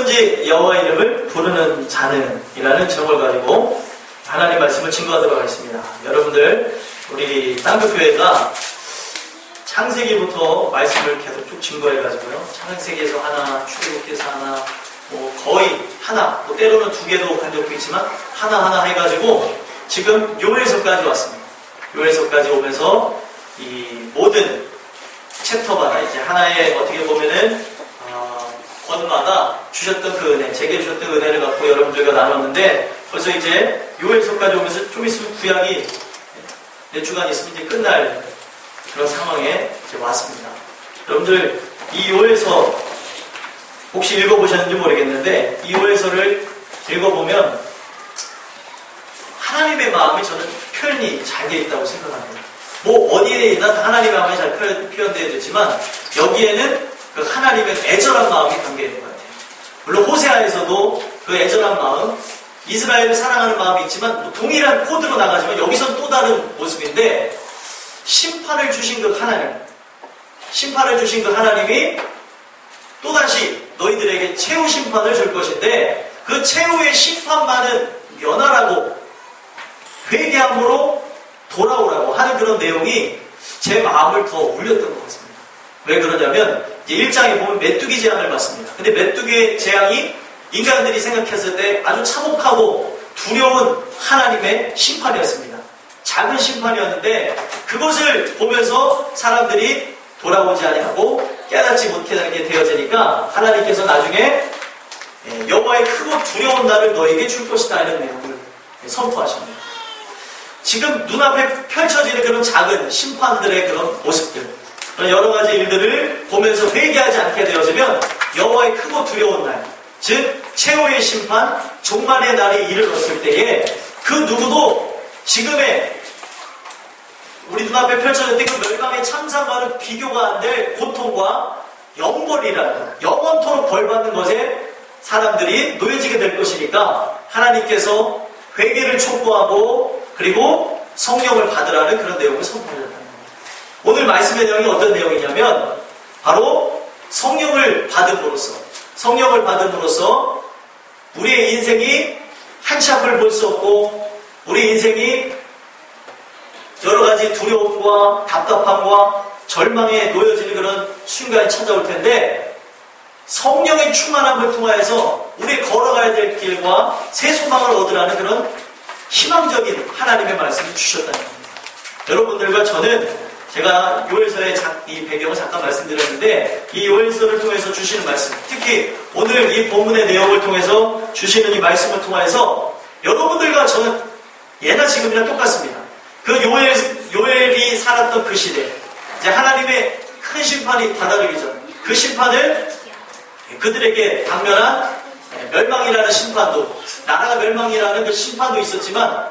누구든지 여호와 이름을 부르는 자는 이라는 제목을 가지고 하나님 말씀을 증거하도록 하겠습니다. 여러분들, 우리 땅교회가 창세기부터 말씀을 계속 쭉 증거해가지고요. 창세기에서 하나, 출애굽기에서 하나, 거의 하나, 때로는 두 개도 간 적도 있지만 하나하나 해가지고 지금 요엘서까지 왔습니다. 요엘서까지 오면서 이 모든 챕터마다 이제 하나의 어떻게 보면은 권마다 주셨던 그 은혜, 제게 주셨던 은혜를 갖고 여러분들과 나눴는데 벌써 이제 요엘서까지 오면서 좀 있으면 구약이 몇 주간 있으면 이제 끝날 그런 상황에 이제 왔습니다. 여러분들, 이 요엘서 혹시 읽어보셨는지 모르겠는데 이 요엘서를 읽어보면 하나님의 마음이 저는 표현이 잘 되어 있다고 생각합니다. 어디에나 하나님의 마음이 잘 표현되어 있지만 여기에는 그 하나님의 애절한 마음이 담겨 있는 것 같아요. 물론 호세아에서도 그 애절한 마음, 이스라엘을 사랑하는 마음이 있지만 동일한 코드로 나가지만 여기선 또 다른 모습인데 심판을 주신 그 하나님이 또다시 너희들에게 최후 심판을 줄 것인데 그 최후의 심판만은 면하라고 회개함으로 돌아오라고 하는 그런 내용이 제 마음을 더 울렸던 것 같습니다. 왜 그러냐면 이제 1장에 보면 메뚜기 재앙을 받습니다. 근데 메뚜기의 재앙이 인간들이 생각했을 때 아주 참혹하고 두려운 하나님의 심판이었습니다. 작은 심판이었는데 그것을 보면서 사람들이 돌아오지 아니하고 깨닫지 못하게 되어지니까 하나님께서 나중에 여호와의 크고 두려운 날을 너에게 줄 것이다 이런 내용을 선포하십니다. 지금 눈앞에 펼쳐지는 그런 작은 심판들의 그런 모습들, 그런 여러 가지 일들을 보면서 회개하지 않게 되어지면 여호와의 크고 두려운 날, 즉 최후의 심판, 종말의 날이 이르렀을 때에 그 누구도 지금의 우리 눈앞에 펼쳐졌던 그 멸망의 참상과는 비교가 안 될 고통과 영벌이라는 것, 영원토록 벌받는 것에 사람들이 놓여지게 될 것이니까 하나님께서 회개를 촉구하고 그리고 성령을 받으라는 그런 내용을 선포하셨다는 겁니다. 오늘 말씀의 내용이 어떤 내용이냐면 바로 성령을 받음으로써 우리의 인생이 한치 앞을 볼 수 없고 우리 인생이 여러 가지 두려움과 답답함과 절망에 놓여지는 그런 순간이 찾아올 텐데 성령의 충만함을 통하여서 우리 걸어가야 될 길과 새 소망을 얻으라는 그런 희망적인 하나님의 말씀을 주셨다는 겁니다. 여러분들과 저는 제가 요엘서의 이 배경을 잠깐 말씀드렸는데 이 요엘서를 통해서 주시는 말씀, 특히 오늘 이 본문의 내용을 통해서 주시는 이 말씀을 통해서 여러분들과 저는 예나 지금이나 똑같습니다. 그 요엘이 살았던 그 시대, 이제 하나님의 큰 심판이 다다르기 전 그 심판을 그들에게 당면한 멸망이라는 심판도, 나라가 멸망이라는 그 심판도 있었지만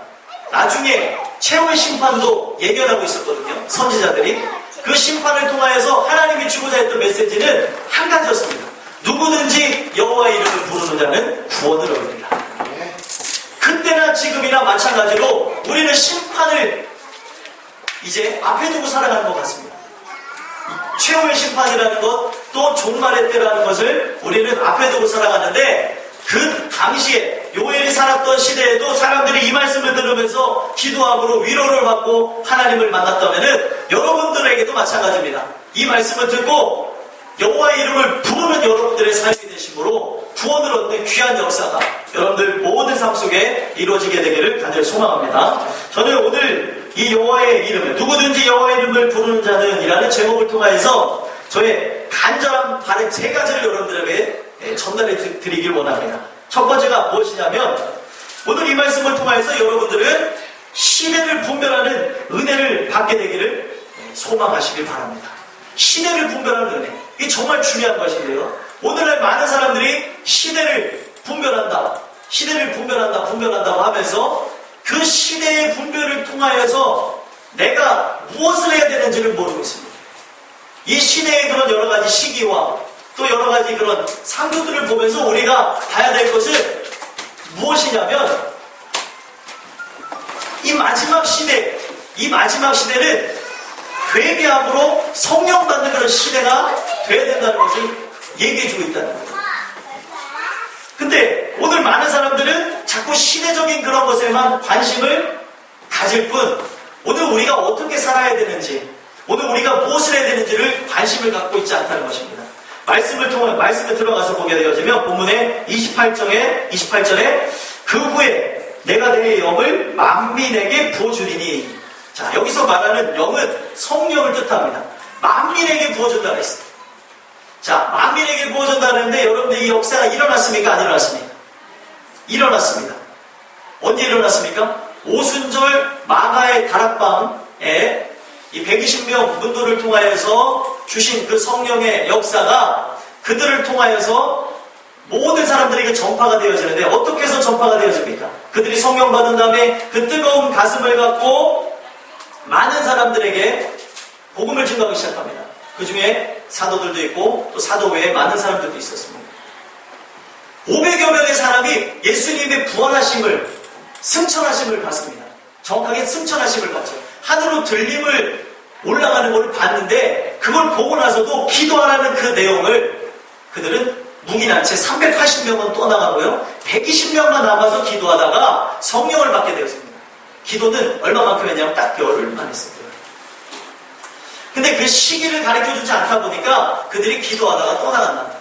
나중에 최후의 심판도 예견하고 있었거든요. 선지자들이. 그 심판을 통하여서 하나님이 주고자 했던 메시지는 한 가지였습니다. 누구든지 여호와의 이름을 부르는 자는 구원을 얻으리라. 그때나 지금이나 마찬가지로 우리는 심판을 이제 앞에 두고 살아가는 것 같습니다. 최후의 심판이라는 것, 또 종말의 때라는 것을 우리는 앞에 두고 살아가는데 그 당시에 요엘이 살았던 시대에도 사람들이 이 말씀을 들으면서 기도함으로 위로를 받고 하나님을 만났다면은 여러분들에게도 마찬가지입니다. 이 말씀을 듣고 여호와의 이름을 부르는 여러분들의 삶이 되심으로 구원을 얻는 귀한 역사가 여러분들 모든 삶 속에 이루어지게 되기를 간절히 소망합니다. 저는 오늘 이 여호와의 이름을, 누구든지 여호와의 이름을 부르는 자는 이라는 제목을 통하여서 저의 간절한 바람 세 가지를 여러분들에게 전달해 드리길 원합니다. 첫 번째가 무엇이냐면 오늘 이 말씀을 통하여서 여러분들은 시대를 분별하는 은혜를 받게 되기를 소망하시길 바랍니다. 시대를 분별하는 은혜, 이게 정말 중요한 것인데요. 오늘날 많은 사람들이 시대를 분별한다고 하면서 그 시대의 분별을 통하여서 내가 무엇을 해야 되는지를 모르고 있습니다. 이 시대의 그런 여러 가지 시기와 또 여러 가지 그런 상도들을 보면서 우리가 봐야 될 것은 무엇이냐면 이 마지막 시대는 회개함으로 성령 받는 그런 시대가 되어야 된다는 것을 얘기해주고 있다는 거예요. 오늘 많은 사람들은 자꾸 시대적인 그런 것에만 관심을 가질 뿐, 오늘 우리가 어떻게 살아야 되는지, 오늘 우리가 무엇을 해야 되는지를 관심을 갖고 있지 않다는 것입니다. 말씀을 들어가서 보게 되어지면 본문의 28절에 그 후에 내가 내 영을 만민에게 부어주리니. 자, 여기서 말하는 영은 성령을 뜻합니다. 만민에게 부어준다고 했어요. 자, 만민에게 부어준다는데 여러분들 이 역사가 일어났습니까? 안 일어났습니까? 일어났습니다. 언제 일어났습니까? 오순절 마가의 다락방에 이 120명 문도를 통하여서 주신 그 성령의 역사가 그들을 통하여서 모든 사람들에게 전파가 되어지는데, 어떻게 해서 전파가 되어집니까? 그들이 성령 받은 다음에 그 뜨거운 가슴을 갖고 많은 사람들에게 복음을 증거하기 시작합니다. 그 중에 사도들도 있고 또 사도 외에 많은 사람들도 있었습니다. 500여 명의 사람이 예수님의 부활하심을, 승천하심을 봤습니다. 정확하게 승천하심을 봤죠. 하늘로 들림을 올라가는 것을 봤는데, 그걸 보고 나서도 기도하라는 그 내용을 그들은 묵인한 채 380명은 떠나가고요, 120명만 남아서 기도하다가 성령을 받게 되었습니다. 기도는 얼마만큼 했냐면 딱 열흘만 했습니다. 근데 그 시기를 가르쳐주지 않다 보니까 그들이 기도하다가 떠나간다.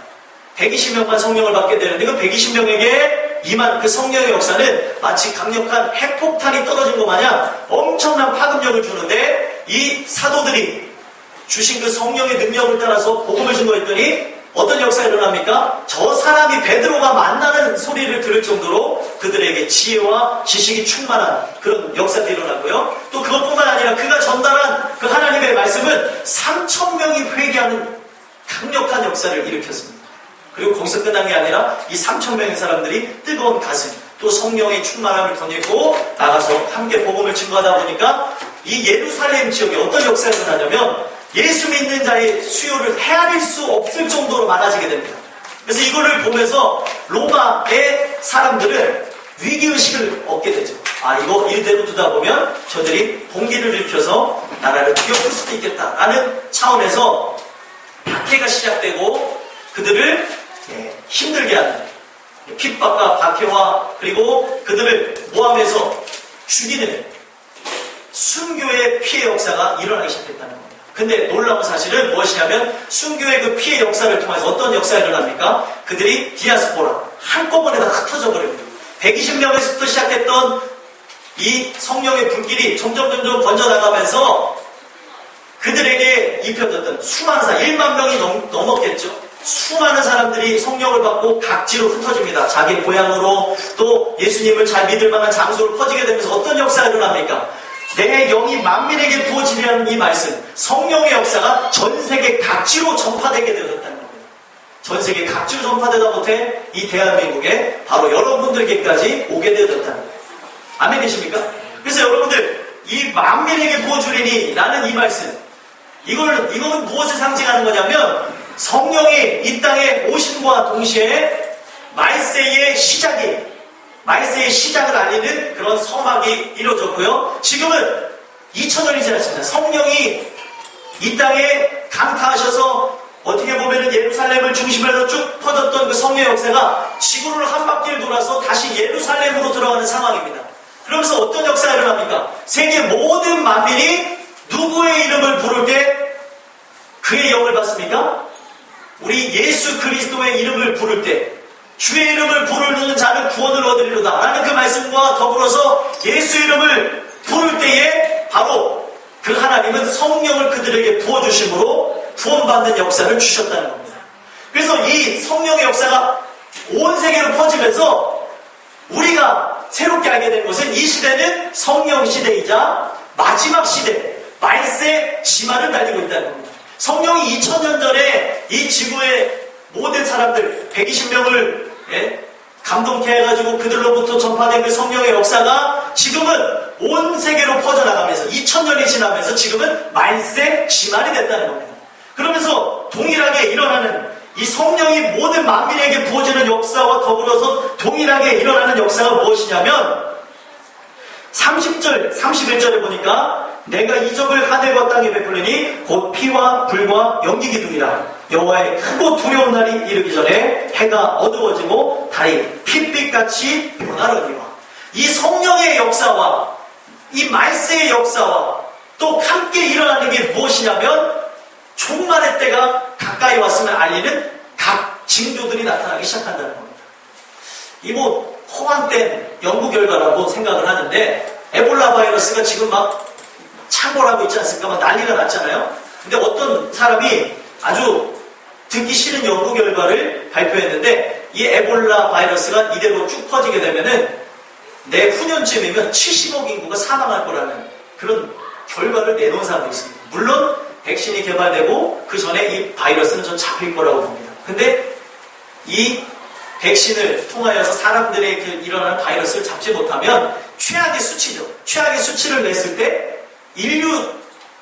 120명만 성령을 받게 되는데, 그 120명에게 임한 그 성령의 역사는 마치 강력한 핵폭탄이 떨어진 것 마냥 엄청난 파급력을 주는데, 이 사도들이 주신 그 성령의 능력을 따라서 복음을 증거했더니 어떤 역사가 일어납니까? 저 사람이 베드로가 만나는 소리를 들을 정도로 그들에게 지혜와 지식이 충만한 그런 역사가 일어나고요. 또 그것뿐만 아니라 그가 전달한 그 하나님의 말씀은 3,000명이 회개하는 강력한 역사를 일으켰습니다. 그리고 거기서 끝난 게 아니라 이 3,000명의 사람들이 뜨거운 가슴, 또 성령의 충만함을 던지고 나가서 함께 복음을 증거하다 보니까 이 예루살렘 지역에 어떤 역사가 일어나냐면 예수 믿는 자의 수요를 헤아릴 수 없을 정도로 많아지게 됩니다. 그래서 이거를 보면서 로마의 사람들은 위기의식을 얻게 되죠. 아, 이대로 두다 보면 저들이 봉기를 일으켜서 나라를 뒤엎을 수도 있겠다라는 차원에서 박해가 시작되고 그들을 힘들게 하는 핍박과 박해와, 그리고 그들을 모함해서 죽이는 순교의 피해 역사가 일어나기 시작했다는 겁니다. 근데 놀라운 사실은 무엇이냐면 순교의 그 피해 역사를 통해서 어떤 역사가 일어납니까? 그들이 디아스포라, 한꺼번에 다 흩어져 버립니다. 120명에서부터 시작했던 이 성령의 불길이 점점 번져나가면서 그들에게 입혀졌던 수많은 1만 명이 넘었겠죠. 수많은 사람들이 성령을 받고 각지로 흩어집니다. 자기 고향으로, 또 예수님을 잘 믿을 만한 장소로 퍼지게 되면서 어떤 역사가 일어납니까? 내 영이 만민에게 부어지리라는 이 말씀, 성령의 역사가 전 세계 각지로 전파되게 되었다는 겁니다. 전 세계 각지로 전파되다 못해 이 대한민국에 바로 여러분들께까지 오게 되었다는 거예요. 아멘 되십니까? 그래서 여러분들, 이 만민에게 부어주리니 라는 이 말씀, 이거는 무엇을 상징하는 거냐면 성령이 이 땅에 오심과 동시에 말세의 시작을 알리는 그런 서막이 이루어졌고요. 지금은 2000년이 지났습니다. 성령이 이 땅에 강타하셔서 어떻게 보면 예루살렘을 중심으로 해서 쭉 퍼졌던 그 성령의 역사가 지구를 한 바퀴를 돌아서 다시 예루살렘으로 들어가는 상황입니다. 그러면서 어떤 역사가 일어납니까? 세계 모든 만민이 누구의 이름을 부를 때 그의 영을 받습니까? 우리 예수 그리스도의 이름을 부를 때, 주의 이름을 부르는 자는 구원을 얻으리로다 라는 그 말씀과 더불어서 예수 이름을 부를 때에 바로 그 하나님은 성령을 그들에게 부어주심으로 구원받는 역사를 주셨다는 겁니다. 그래서 이 성령의 역사가 온 세계로 퍼지면서 우리가 새롭게 알게 된 것은 이 시대는 성령 시대이자 마지막 시대, 말세 지마를 달리고 있다는 겁니다. 성령이 2000년 전에 이 지구의 모든 사람들 120명을 감동케 해가지고 그들로부터 전파된 그 성령의 역사가 지금은 온 세계로 퍼져나가면서 2000년이 지나면서 지금은 말세 지말이 됐다는 겁니다. 그러면서 동일하게 일어나는 이 성령이 모든 만민에게 부어지는 역사와 더불어서 동일하게 일어나는 역사가 무엇이냐면 30절, 31절에 보니까 내가 이적을 하늘과 땅에 베풀으니 곧 피와 불과 연기 기둥이라. 여호와의 크고 두려운 날이 이르기 전에 해가 어두워지고 달이 핏빛같이 변하려니와. 이 성령의 역사와 이 말세의 역사와 또 함께 일어나는 게 무엇이냐면 종말의 때가 가까이 왔음을 알리는 각 징조들이 나타나기 시작한다는 겁니다. 이 뭐 허황된 연구 결과라고 생각을 하는데 에볼라 바이러스가 지금 막 창궐하고 있지 않습니까? 막 난리가 났잖아요. 근데 어떤 사람이 아주 듣기 싫은 연구 결과를 발표했는데 이 에볼라 바이러스가 이대로 쭉 퍼지게 되면은 내후년쯤이면 70억 인구가 사망할 거라는 그런 결과를 내놓은 사람도 있습니다. 물론 백신이 개발되고 그 전에 이 바이러스는 전 잡힐 거라고 봅니다. 근데 이 백신을 통하여서 사람들의 그 일어나는 바이러스를 잡지 못하면 최악의 수치죠. 최악의 수치를 냈을 때 인류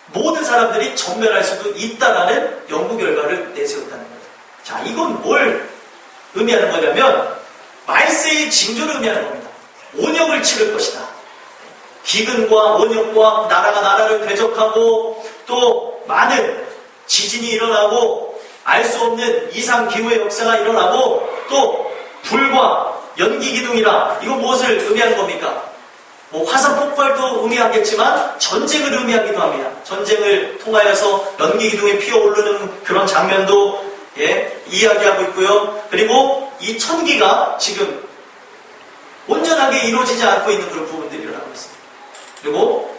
모든 사람들이 전멸할 수도 있다라는 연구 결과를 내세웠다는 거예요. 자, 이건 뭘 의미하는 거냐면 말세의 징조를 의미하는 겁니다. 온역을 치를 것이다. 기근과 온역과 나라가 나라를 대적하고 또 많은 지진이 일어나고 알 수 없는 이상 기후의 역사가 일어나고 또 불과 연기 기둥이라. 이거 무엇을 의미하는 겁니까? 뭐 화산 폭발도 의미하겠지만 전쟁을 의미하기도 합니다. 전쟁을 통하여서 연기 기둥에 피어오르는 그런 장면도 이야기하고 있고요. 그리고 이 천기가 지금 온전하게 이루어지지 않고 있는 그런 부분들이 일어나고 있습니다. 그리고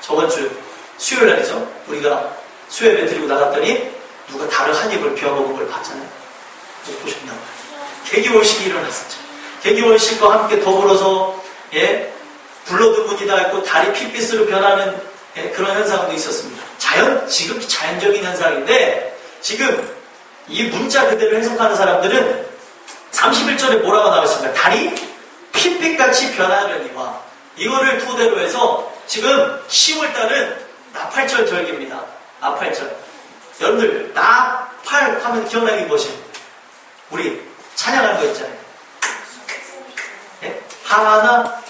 저번 주 수요일 날이죠. 우리가 수요예배 드리고 나갔더니 누가 달을 한 입을 베어먹은 걸 봤잖아요. 보셨나요? 개기월식이 일어났었죠. 개기월식과 함께 더불어서 블러드문이 닿고 달이 핏빛으로 변하는 그런 현상도 있었습니다. 지극히 자연적인 현상인데 지금 이 문자 그대로 해석하는 사람들은 31절에 뭐라고 나왔습니까? 달이 핏빛같이 변하려니와. 이거를 토대로 해서 지금 10월달은 나팔절 절기입니다. 나팔절. 여러분들 나팔 하면 기억나는 게 무엇이에요? 우리 찬양하는 거 있잖아요. 하나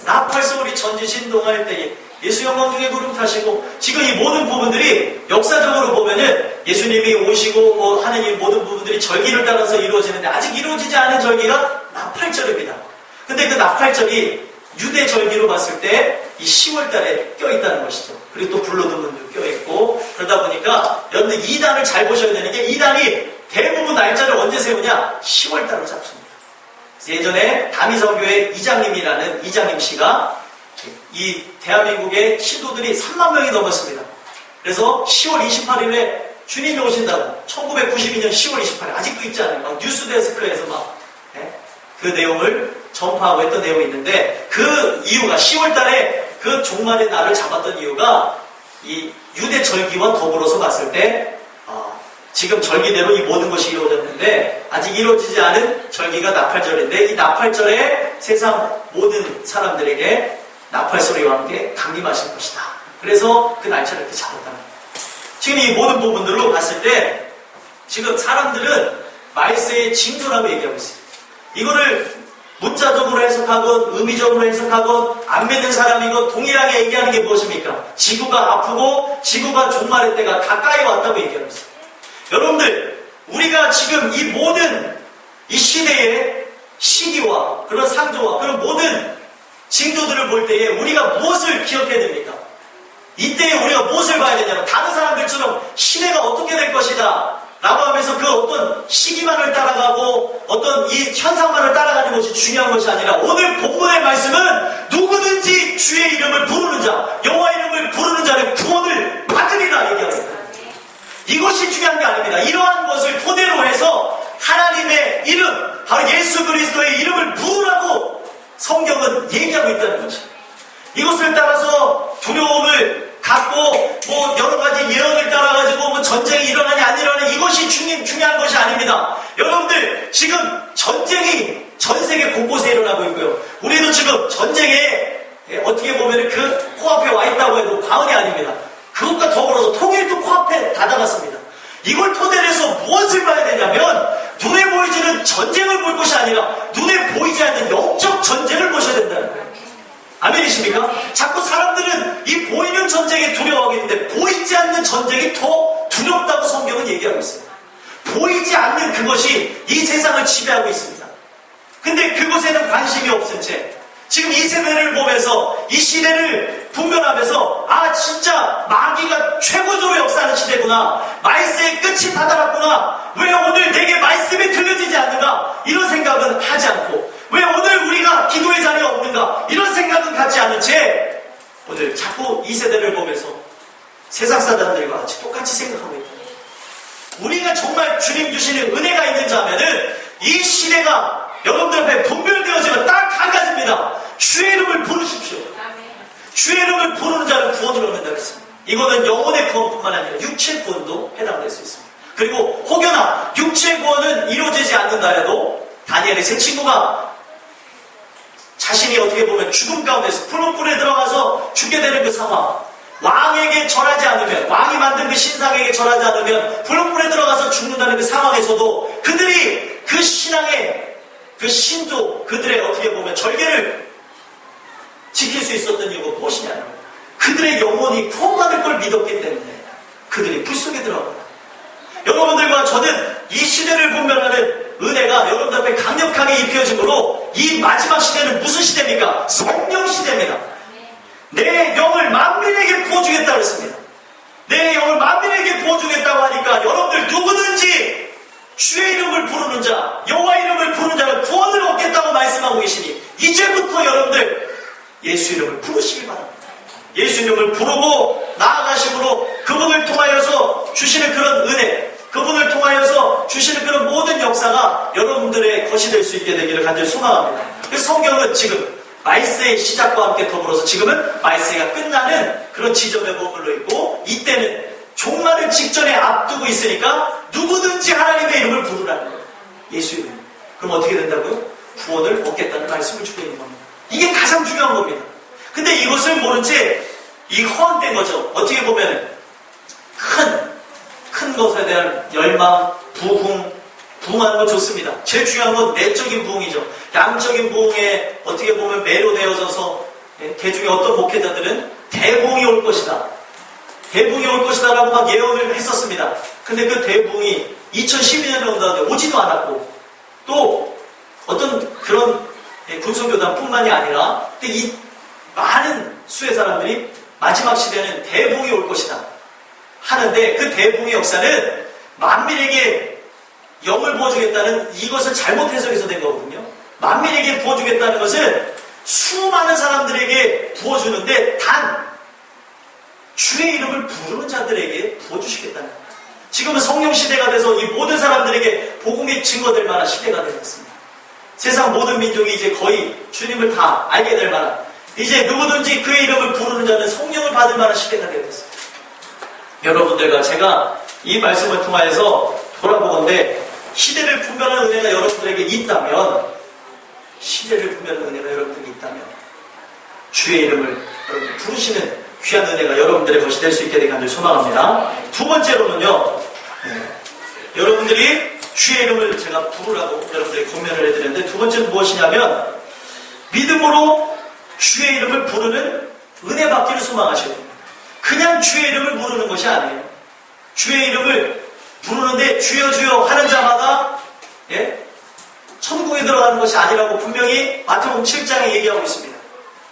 나팔 소리 전지 신동할 때에 예수 영광 중에 구름 타시고. 지금 이 모든 부분들이 역사적으로 보면은 예수님이 오시고 뭐 하는 이 모든 부분들이 절기를 따라서 이루어지는데 아직 이루어지지 않은 절기가 나팔절입니다. 근데 그 나팔절이 유대 절기로 봤을 때 이 10월달에 껴있다는 것이죠. 그리고 또 블러드문도 껴있고. 그러다 보니까 여러분들 이단을 잘 보셔야 되는 게 이단이 대부분 날짜를 언제 세우냐? 10월달로 잡습니다. 예전에 다미성교회 이장님이라는 이장님 씨가 이 대한민국의 신도들이 3만 명이 넘었습니다. 그래서 10월 28일에 주님이 오신다고 1992년 10월 28일 아직도 있지 않아요. 뉴스데스크에서 그 내용을 전파하고 했던 내용이 있는데 그 이유가 10월달에 그 종말의 날을 잡았던 이유가 이 유대 절기와 더불어서 봤을 때 지금 절기대로 이 모든 것이 이루어졌는데 아직 이루어지지 않은 절기가 나팔절인데 이 나팔절에 세상 모든 사람들에게 나팔소리와 함께 강림하실 것이다. 그래서 그 날짜를 이렇게 잡았다는 거예요. 지금 이 모든 부분들로 봤을 때 지금 사람들은 말세의 징조라고 얘기하고 있어요. 이거를 문자적으로 해석하건 의미적으로 해석하건 안 믿는 사람이건 동일하게 얘기하는 게 무엇입니까? 지구가 아프고 지구가 종말의 때가 가까이 왔다고 얘기하고 있어요. 여러분들 우리가 지금 이 모든 이 시대의 시기와 그런 상조와 그런 모든 징조들을 볼 때에 우리가 무엇을 기억해야 됩니까? 이때에 우리가 무엇을 봐야 되냐면 다른 사람들처럼 시대가 어떻게 될 것이다 라고 하면서 그 어떤 시기만을 따라가고 어떤 이 현상만을 따라가는 것이 중요한 것이 아니라 오늘 본문의 말씀은 누구든지 주의 이름을 부르는 자, 여호와 이름을 부르는 자는 구원을 받으리라 얘기합니다. 이것이 중요한 게 아닙니다. 이러한 것을 토대로 해서 하나님의 이름, 바로 예수 그리스도의 이름을 부르라고 성경은 얘기하고 있다는 것입니다. 이것을 따라서 두려움을 갖고 뭐 여러 가지 예언을 따라가지고 뭐 전쟁이 일어나냐 안 일어나냐 이것이 중요한 것이 아닙니다. 여러분들 지금 전쟁이 전 세계 곳곳에 일어나고 있고요. 우리도 지금 전쟁에 어떻게 보면 그 코앞에 와 있다고 해도 과언이 아닙니다. 그것과 더불어서 통일도 코앞에 다다랐습니다. 이걸 토대로 해서 무엇을 봐야 되냐면 눈에 보이지는 전쟁을 볼 것이 아니라 눈에 보이지 않는 영적 전쟁을 보셔야 된다는 거예요. 아멘이십니까? 자꾸 사람들은 이 보이는 전쟁에 두려워하고 있는데 보이지 않는 전쟁이 더 두렵다고 성경은 얘기하고 있습니다. 보이지 않는 그것이 이 세상을 지배하고 있습니다. 근데 그것에는 관심이 없은 채 지금 이 세대를 보면서 이 시대를 분별하면서 아 진짜 마귀가 최고조로 역사하는 시대구나, 말세의 끝이 다다랐구나, 왜 오늘 내게 말씀이 들려지지 않는가 이런 생각은 하지 않고, 왜 오늘 우리가 기도의 자리에 없는가 이런 생각은 갖지 않은 채 오늘 자꾸 이 세대를 보면서 세상 사람들과 같이 똑같이 생각하고 있다. 우리가 정말 주님 주시는 은혜가 있는 자면은 이 시대가 여러분들 앞에 분별되어지면 딱 한 가지입니다. 주의 이름을 부르십시오. 주의 이름을 부르는 자는 구원을 얻는다 그랬습니다. 이거는 영혼의 구원뿐만 아니라 육체의 구원도 해당될 수 있습니다. 그리고 혹여나 육체의 구원은 이루어지지 않는다 해도 다니엘의 세 친구가 자신이 어떻게 보면 죽음 가운데서 푸른 불에 들어가서 죽게 되는 그 상황, 왕에게 절하지 않으면, 왕이 만든 그 신상에게 절하지 않으면 푸른 불에 들어가서 죽는다는 그 상황에서도 그들이 그 신앙의 그 신조, 그들의 어떻게 보면 절개를 지킬 수 있었던 이유가 무엇이냐면 그들의 영혼이 구원받을 걸 믿었기 때문에 그들이 불 속에 들어갑니다. 여러분들과 저는 이 시대를 분별하는 은혜가 여러분들 앞에 강력하게 입혀짐으로 이 마지막 시대는 무슨 시대입니까? 성령 시대입니다. 내 영을 만민에게 부어주겠다고 했습니다. 내 영을 만민에게 부어주겠다고 하니까 여러분들 누구든지 주의 이름을 부르는 자, 여호와 이름을 부르는 자는 구원을 얻겠다고 말씀하고 계시니 이제부터 여러분들 예수 이름을 부르시기 바랍니다. 예수 이름을 부르고 나아가심으로 그분을 통하여서 주시는 그런 은혜, 그분을 통하여서 주시는 그런 모든 역사가 여러분들의 것이 될 수 있게 되기를 간절히 소망합니다. 그래서 성경은 지금 말세의 시작과 함께 더불어서 지금은 말세가 끝나는 그런 지점에 머물러 있고, 이때는 종말을 직전에 앞두고 있으니까 누구든지 하나님의 이름을 부르라는 거예요. 예수 이름. 그럼 어떻게 된다고요? 구원을 얻겠다는 말씀을 주고 있는 겁니다. 이게 가장 중요한 겁니다. 근데 이것을 모른 채 이 허황된 거죠. 어떻게 보면 큰 것에 대한 열망, 부흥하는 건 좋습니다. 제일 중요한 건 내적인 부흥이죠. 양적인 부흥에 어떻게 보면 매료되어져서 대중의 어떤 목회자들은 대부흥이 올 것이다, 대부흥이 올 것이다 라고 막 예언을 했었습니다. 근데 그 대부흥이 2012년에 온다는데 오지도 않았고, 또 어떤 그런 군소교단 뿐만이 아니라 이 많은 수의 사람들이 마지막 시대는 대부흥이 올 것이다 하는데, 그 대부흥의 역사는 만민에게 영을 부어주겠다는 이것을 잘못 해석해서 된 거거든요. 만민에게 부어주겠다는 것은 수많은 사람들에게 부어주는데 단 주의 이름을 부르는 자들에게 부어주시겠다는 거예요. 지금은 성령 시대가 돼서 이 모든 사람들에게 복음이 증거될 만한 시대가 되었습니다. 세상 모든 민족이 이제 거의 주님을 다 알게 될 만한, 이제 누구든지 그의 이름을 부르는 자는 성령을 받을 만한 시대가 되었습니다. 여러분들과 제가 이 말씀을 통하여서 돌아보건대 시대를 분별하는 은혜가 여러분들에게 있다면, 시대를 분별하는 은혜가 여러분들에게 있다면 주의 이름을 여러분들 부르시는 귀한 은혜가 여러분들의 것이 될 수 있게 되길 간절히 소망합니다. 두 번째로는요, 여러분들이 주의 이름을 제가 부르라고 여러분들에게 권면을 해드렸는데, 두 번째는 무엇이냐면 믿음으로 주의 이름을 부르는 은혜 받기를 소망하셔야 됩니다. 그냥 주의 이름을 부르는 것이 아니에요. 주의 이름을 부르는데 주여 주여 하는 자마다 천국에 들어가는 것이 아니라고 분명히 마태복음 7장에 얘기하고 있습니다.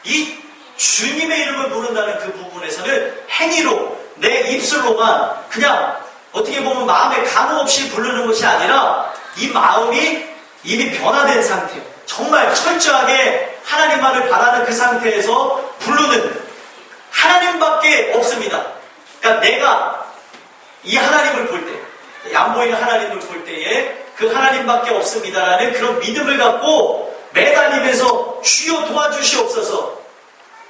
이 주님의 이름을 부른다는 그 부분에서는 행위로, 내 입술로만 그냥 어떻게 보면 마음에 감흥 없이 부르는 것이 아니라 이 마음이 이미 변화된 상태, 정말 철저하게 하나님만을 바라는 그 상태에서 부르는, 하나님밖에 없습니다. 그러니까 내가 이 하나님을 볼 때, 안 보이는 하나님을 볼 때에 그 하나님밖에 없습니다라는 그런 믿음을 갖고 매달리면서 주여 도와주시옵소서,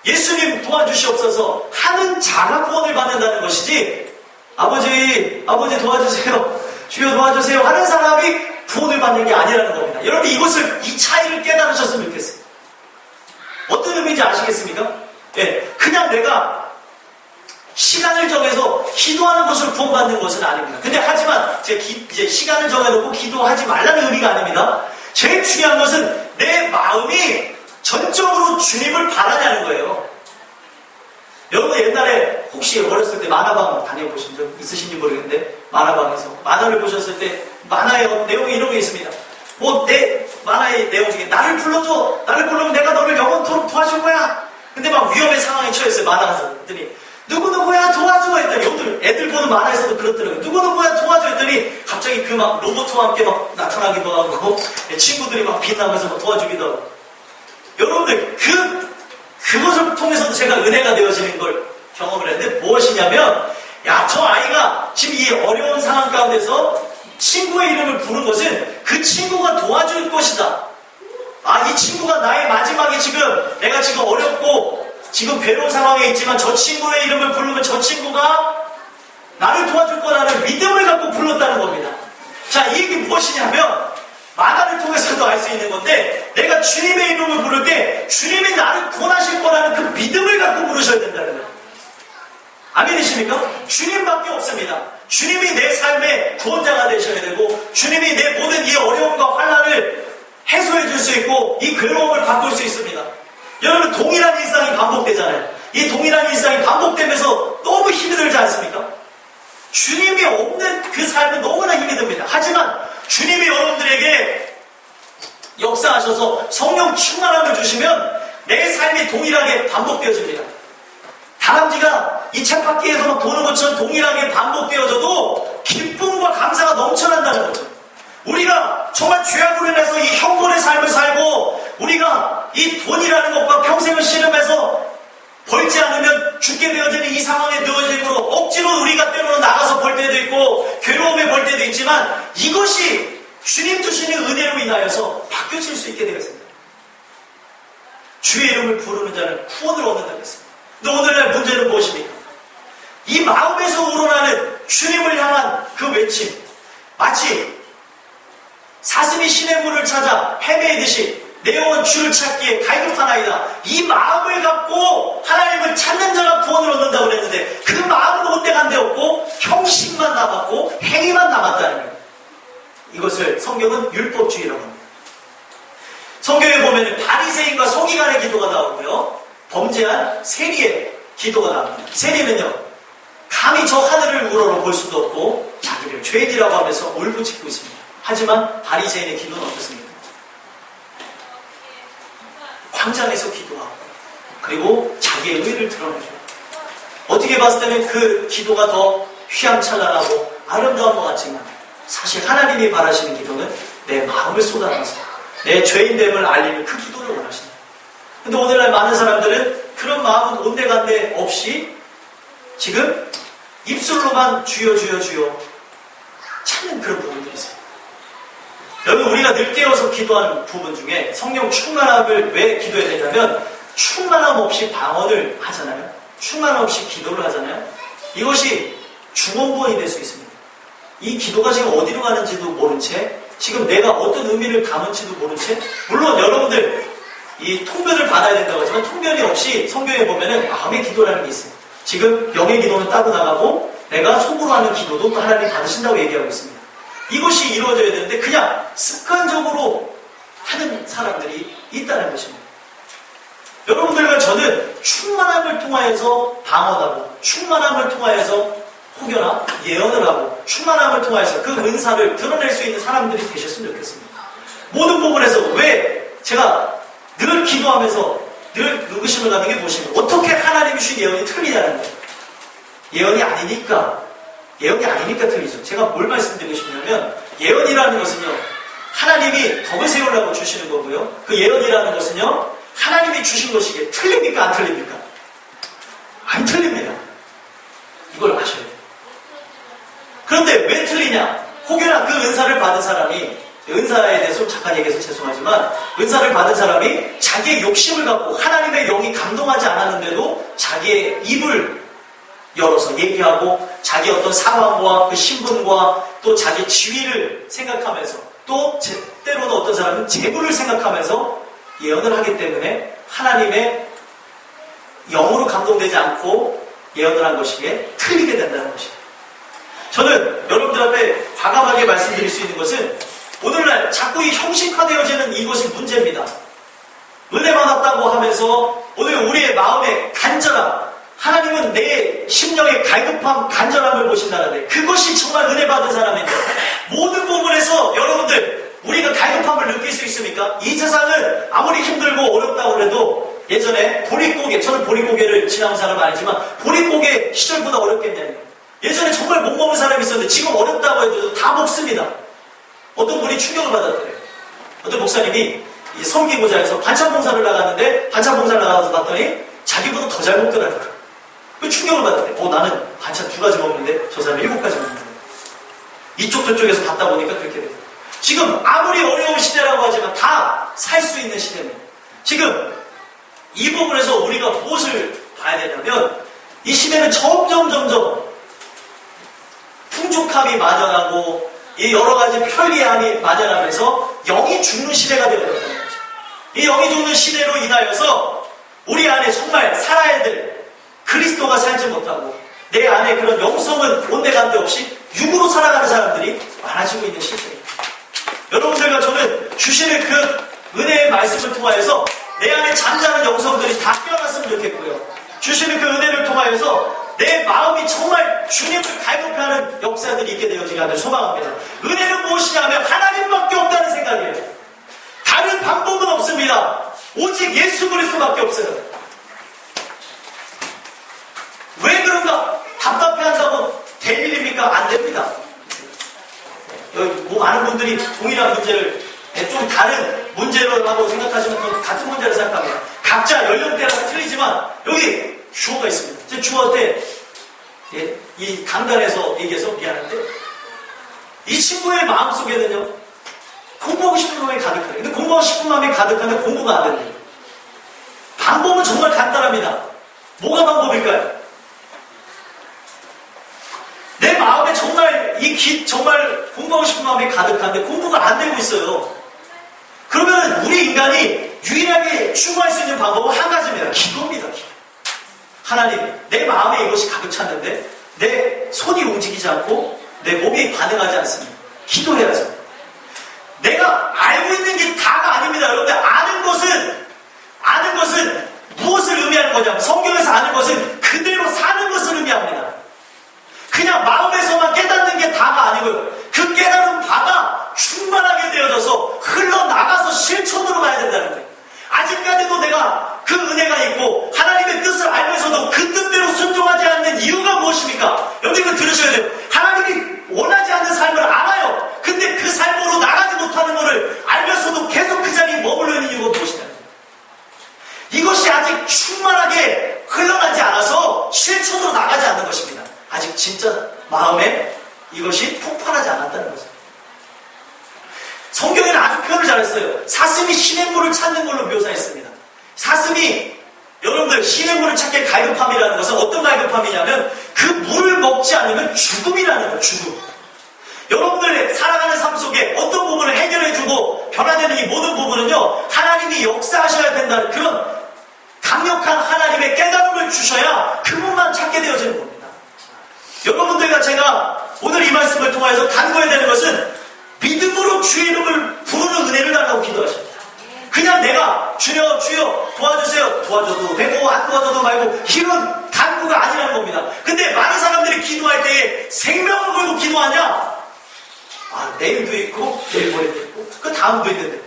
예수님 도와주시옵소서 하는 자가 구원을 받는다는 것이지, 아버지 도와주세요, 주여 도와주세요 하는 사람이 구원을 받는 게 아니라는 겁니다. 여러분 이 차이를 깨달으셨으면 좋겠어요. 어떤 의미인지 아시겠습니까? 그냥 내가 시간을 정해서 기도하는 것을 구원받는 것은 아닙니다. 근데 하지만 이제 시간을 정해놓고 기도하지 말라는 의미가 아닙니다. 제일 중요한 것은 내 마음이 전적으로 주님을 바라냐는 거예요. 여러분 옛날에 혹시 어렸을 때 만화방 다녀보신 적 있으신지 모르겠는데 만화방에서 만화를 보셨을 때 만화의 내용이 이런 게 있습니다. 뭐 내 만화의 내용 중에 나를 불러줘. 나를 부르면 내가 너를 영원토록 도와줄 거야. 근데 막 위험의 상황에 처했어요. 만화가서 했더니 누구누구야 도와줘 했더니 애들 보는 만화에서도 그렇더라고요. 누구누구야 도와줘 했더니 갑자기 그 막 로봇과 함께 막 나타나기도 하고 친구들이 막 빛나면서 막 도와주기도 하고. 여러분들 그것을 통해서도 제가 은혜가 되어지는 걸 경험을 했는데 무엇이냐면 야, 저 아이가 지금 이 어려운 상황 가운데서 친구의 이름을 부른 것은 그 친구가 도와줄 것이다. 아, 이 친구가 나의 마지막에 지금 내가 지금 어렵고 지금 괴로운 상황에 있지만 저 친구의 이름을 부르면 저 친구가 나를 도와줄 거라는 믿음을 갖고 불렀다는 겁니다. 자, 이 얘기 무엇이냐면 만화를 통해서도 알 수 있는 건데 내가 주님의 이름을 부를 때 주님이 나를 구원하실 거라는 그 믿음을 갖고 부르셔야 된다는 거예요. 아멘이십니까? 주님밖에 없습니다. 주님이 내 삶의 구원자가 되셔야 되고 주님이 내 모든 이 어려움과 환난을 해소해 줄 수 있고 이 괴로움을 바꿀 수 있습니다. 여러분 동일한 일상이 반복되잖아요. 이 동일한 일상이 반복되면서 너무 힘이 들지 않습니까? 주님이 없는 그 삶은 너무나 힘이 듭니다. 하지만 주님이 여러분들에게 역사하셔서 성령 충만함을 주시면 내 삶이 동일하게 반복되어집니다. 다람쥐가 이 쳇바퀴에서 막 도는 것처럼 동일하게 반복되어져도 기쁨과 감사가 넘쳐난다는 거죠. 우리가 정말 죄악으로 인해서 이 형벌의 삶을 살고 우리가 이 돈이라는 것과 평생을 씨름해서 벌지 않으면 죽게 되어지는 이 상황에 놓여지고 억지로 우리가 때로는 나가서 벌 때도 있고 괴로움에 벌 때도 있지만 이것이 주님 주시는 은혜로 인하여서 바뀌어질 수 있게 되어 있습니다. 주의 이름을 부르는 자는 구원을 얻는다고 했습니다. 근데 오늘날 문제는 무엇입니까? 이 마음에서 우러나는 주님을 향한 그 외침, 마치 사슴이 신의 문을 찾아 헤매듯이 내 영혼 주를 찾기에 갈급하나이다. 이 마음을 갖고 하나님을 찾는 자가 구원을 얻는다고 그랬는데 그 마음은 온데간데 없고 형식만 남았고 행위만 남았다는 거예요. 이것을 성경은 율법주의라고 합니다. 성경에 보면 바리새인과 서기관의 기도가 나오고요. 범죄한 세리의 기도가 나옵니다. 세리는요. 감히 저 하늘을 우러러 볼 수도 없고 자기를 죄인이라고 하면서 울부짖고 있습니다. 하지만 바리새인의 기도는 어떻습니까? 광장에서 기도하고 그리고 자기의 의를 드러내죠. 어떻게 봤을 때는 그 기도가 더 휘황찬란하고 아름다운 것 같지만 사실 하나님이 바라시는 기도는 내 마음을 쏟아내서 내 죄인됨을 알리는 그 기도를 원하십니다. 근데 오늘날 많은 사람들은 그런 마음은 온데간데 없이 지금 입술로만 주여 주여 주여 찾는 그런 부분들이 있어요. 여러분 우리가 늘 깨어서 기도하는 부분 중에 성령 충만함을 왜 기도해야 되냐면 충만함 없이 방언을 하잖아요. 충만함 없이 기도를 하잖아요. 이것이 중언부언이 될 수 있습니다. 이 기도가 지금 어디로 가는지도 모른 채 지금 내가 어떤 의미를 담은지도 모른 채 물론 여러분들 이 통변을 받아야 된다고 하지만 통변이 없이 성경에 보면은 마음의 기도라는 게 있어요. 지금 영의 기도는 따로 나가고 내가 속으로 하는 기도도 또 하나님 받으신다고 얘기하고 있습니다. 이것이 이루어져야 되는데 그냥 습관적으로 하는 사람들이 있다는 것입니다. 여러분들과 저는 충만함을 통하여서 방언하고 충만함을 통하여서 혹여나 예언을 하고 충만함을 통하여서 그 은사를 드러낼 수 있는 사람들이 되셨으면 좋겠습니다. 모든 부분에서 왜 제가 늘 기도하면서 늘 의구심을 갖는 게 무엇인가? 어떻게 하나님이 주신 예언이 틀리냐는 거예요. 예언이 아니니까 틀리죠. 제가 뭘 말씀드리고 싶냐면 예언이라는 것은요 하나님이 덕을 세우려고 주시는 거고요. 그 예언이라는 것은요 하나님이 주신 것이기에 틀립니까? 안 틀립니까? 안 틀립니다. 이걸 아셔야 돼요. 그런데 왜 틀리냐? 혹여나 그 은사를 받은 사람이 은사에 대해서 잠깐 얘기해서 죄송하지만 은사를 받은 사람이 자기의 욕심을 갖고 하나님의 영이 감동하지 않았는데도 자기의 입을 열어서 얘기하고 자기 어떤 상황과 그 신분과 또 자기 지위를 생각하면서 또 때로는 어떤 사람은 재물을 생각하면서 예언을 하기 때문에 하나님의 영으로 감동되지 않고 예언을 한 것이기에 틀리게 된다는 것입니다. 저는 여러분들 앞에 과감하게 말씀드릴 수 있는 것은 오늘날 자꾸 이 형식화되어지는 이것이 문제입니다. 은혜 받았다고 하면서 오늘 우리의 마음의 간절함, 하나님은 내 심령의 갈급함, 간절함을 보신다는데 그것이 정말 은혜 받은 사람인데 모든 부분에서 여러분들 우리가 갈급함을 느낄 수 있습니까? 이 세상은 아무리 힘들고 어렵다고 해도 예전에 보릿고개, 저는 보릿고개를 지나온 사람은 아니지만 보릿고개 시절보다 어렵겠냐요. 예전에 정말 못 먹는 사람이 있었는데 지금 어렵다고 해도 다 먹습니다. 어떤 분이 충격을 받았더래요. 어떤 목사님이 성기고자에서 반찬 봉사를 나갔는데 반찬 봉사를 나가서 봤더니 자기보다 더 잘 먹더라고요. 그 충격을 받았대. 나는 반찬 2가지 먹는데 저 사람은 7가지 먹는데. 이쪽 저쪽에서 봤다 보니까 그렇게 돼요. 지금 아무리 어려운 시대라고 하지만 다 살 수 있는 시대입니다. 지금 이 부분에서 우리가 무엇을 봐야 되냐면 이 시대는 점점 풍족함이 만연하고 이 여러 가지 편리함이 만연하면서 영이 죽는 시대가 되어버렸다는 거죠. 이 영이 죽는 시대로 인하여서 우리 안에 정말 살아야 될 그리스도가 살지 못하고 내 안에 그런 영성은 온데간데 없이 육으로 살아가는 사람들이 많아지고 있는 시대입니다. 여러분들과 저는 주시는 그 은혜의 말씀을 통하여서 내 안에 잠자는 영성들이 다 깨어났으면 좋겠고요. 주시는 그 은혜를 통하여서 내 마음이 정말 주님을 갈급해하는 역사들이 있게 되어지기를 소망합니다. 은혜는 무엇이냐면 하나님밖에 없다는 생각이에요. 다른 방법은 없습니다. 오직 예수 그리스도밖에 없어요. 왜 그런가? 답답해한다고 될 일입니까? 안 됩니다. 여기 많은 분들이 동일한 문제를 좀 다른 문제라고 생각하지만 또 같은 문제를 생각합니다. 각자 연령대가 틀리지만 여기 주어가 있습니다. 제 주어한테 이 강단에서 얘기해서 미안한데 이 친구의 마음속에는요 공부하고 싶은 마음이 가득하네. 근데 공부하고 싶은 마음이 가득한데 공부가 안 된대요. 방법은 정말 간단합니다. 뭐가 방법일까요? 내 마음에 정말 정말 공부하고 싶은 마음이 가득한데 공부가 안 되고 있어요. 그러면 우리 인간이 유일하게 추구할 수 있는 방법은 한 가지입니다. 기도입니다. 기도. 하나님, 내 마음에 이것이 가득 찼는데 내 손이 움직이지 않고 내 몸이 반응하지 않습니다. 기도해야죠. 내가 알고 있는 게 다가 아닙니다. 여러분들 아는 것은 무엇을 의미하는 거냐면 성경에서 아는 것은 그대로 사는 것을 의미합니다. 그냥 마음에서만 깨닫는 게 다가 아니고요. 그 깨달은 바가 충만하게 되어져서 흘러나가서 실천으로 가야 된다는 거예요. 아직까지도 내가 그 은혜가 있고 하나님의 뜻을 알면서도 그 뜻대로 순종하지 않는 이유가 무엇입니까? 여러분 들으셔야 돼요. 하나님이 원하지 않는 삶을 알아요. 근데 그 삶으로 나가지 못하는 것을 알면서도 계속 그 자리에 머물러 있는 이유가 무엇이냐면 이것이 아직 충만하게 흘러나지 않아서 실천으로 나가지 않는 것입니다. 아직 진짜 마음에 이것이 폭발하지 않았다는 거죠. 성경에는 아주 표현을 잘했어요. 사슴이 시냇물을 찾는 걸로 묘사했습니다. 사슴이 여러분들 시냇물을 찾게 갈급함이라는 것은 어떤 갈급함이냐면 그 물을 먹지 않으면 죽음이라는 거예요. 죽음. 여러분들의 살아가는 삶 속에 어떤 부분을 해결해주고 변화되는 이 모든 부분은요 하나님이 역사하셔야 된다는 그런 강력한 하나님의 깨달음을 주셔야 그분만 찾게 되어지는 겁니다. 여러분들과 제가 오늘 이 말씀을 통해서 간구해야 되는 것은 믿음으로 주의 이름을 부르는 은혜를 달라고 기도하십니다. 그냥 내가 주여 도와주세요. 도와줘도 되고 안 도와줘도 말고 이런 간구가 아니라는 겁니다. 근데 많은 사람들이 기도할 때에 생명을 걸고 기도하냐? 내일도 있고 내일 모레도 있고 그 다음도 있는데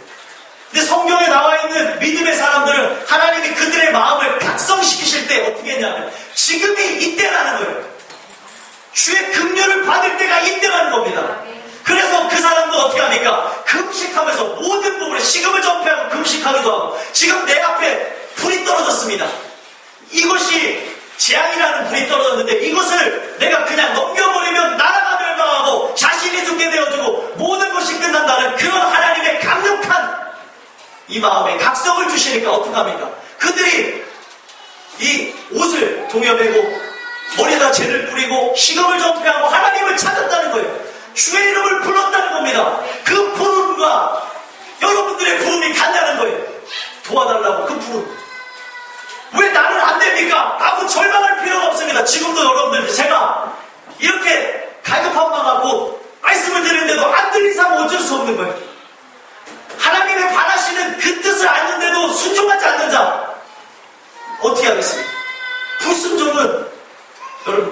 근데 성경에 나와 있는 믿음의 사람들은 하나님이 그들의 마음을 각성시키실 때 어떻게 했냐면 지금이 이때라는 거예요. 주의 긍휼을 받을 때가 이때라는 겁니다. 그래서 그 사람도 어떻게 합니까? 금식하면서 모든 부분에 식음을 전폐하고 금식하기도 하고 지금 내 앞에 불이 떨어졌습니다. 이것이 재앙이라는 불이 떨어졌는데 이것을 내가 그냥 넘겨버리면 나라가 멸망하고 자신이 죽게 되어지고 모든 것이 끝난다는 그런 하나님의 강력한 이 마음에 각성을 주시니까 어떡합니까? 그들이 이 옷을 동여매고 머리에다 재를 뿌리고 식음을 전폐하고 하나님을 찾았다는 거예요. 주의 이름을 불렀다는 겁니다. 그 부름과 여러분들의 부름이 같다는 거예요. 도와달라고 그 부름. 왜 나는 안 됩니까? 라고 절망할 필요가 없습니다. 지금도 여러분들 제가 이렇게 갈급함만 갖고 말씀을 드리는데도 안 들린 사람은 어쩔 수 없는 거예요. 하나님의 바라시는 그 뜻을 아는데도 순종하지 않는 자 어떻게 하겠습니까?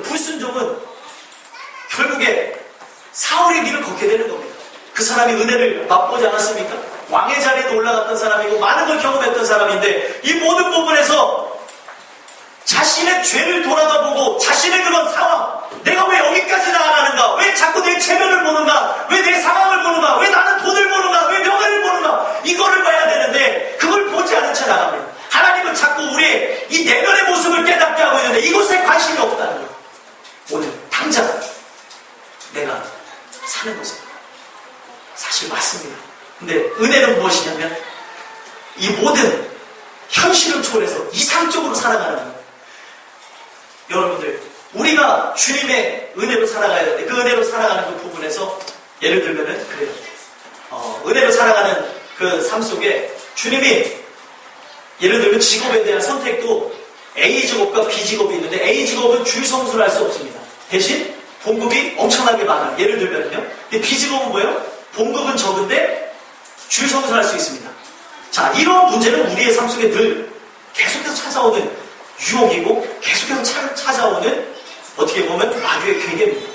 불순종은 결국에 사울의 길을 걷게 되는 겁니다. 그 사람이 은혜를 맛보지 않았습니까? 왕의 자리에 올라갔던 사람이고 많은 걸 경험했던 사람인데 이 모든 부분에서 자신의 죄를 돌아다보고 자신의 그런 상황, 내가 왜 여기까지 나아가는가? 왜 자꾸 내 체면을 보는가? 왜 내 상황을 보는가? 왜 나는 돈을 보는가? 왜 명예를 보는가? 이거를 봐야 되는데 그걸 보지 않은 채 나갑니다. 하나님은 자꾸 우리의 이 내면의 모습을 깨닫게 하고 있는데 이곳에 관심이 없다는 거예요. 오늘 당장 내가 사는 것은 사실 맞습니다. 근데 은혜는 무엇이냐면 이 모든 현실을 초월해서 이상적으로 살아가는 거예요. 여러분들, 우리가 주님의 은혜로 살아가야 되는데 그 은혜로 살아가는 그 부분에서 예를 들면은 그래요. 은혜로 살아가는 그 삶 속에 주님이 예를 들면 직업에 대한 선택도 A 직업과 B 직업이 있는데 A 직업은 줄 성수를 할 수 없습니다. 대신 봉급이 엄청나게 많아요. 예를 들면요. 근데 B 직업은 뭐예요? 봉급은 적은데 줄 성수를 할 수 있습니다. 자, 이런 문제는 우리의 삶 속에 늘 계속해서 찾아오는 유혹이고 계속해서 찾아오는 어떻게 보면 마귀의 괴계입니다.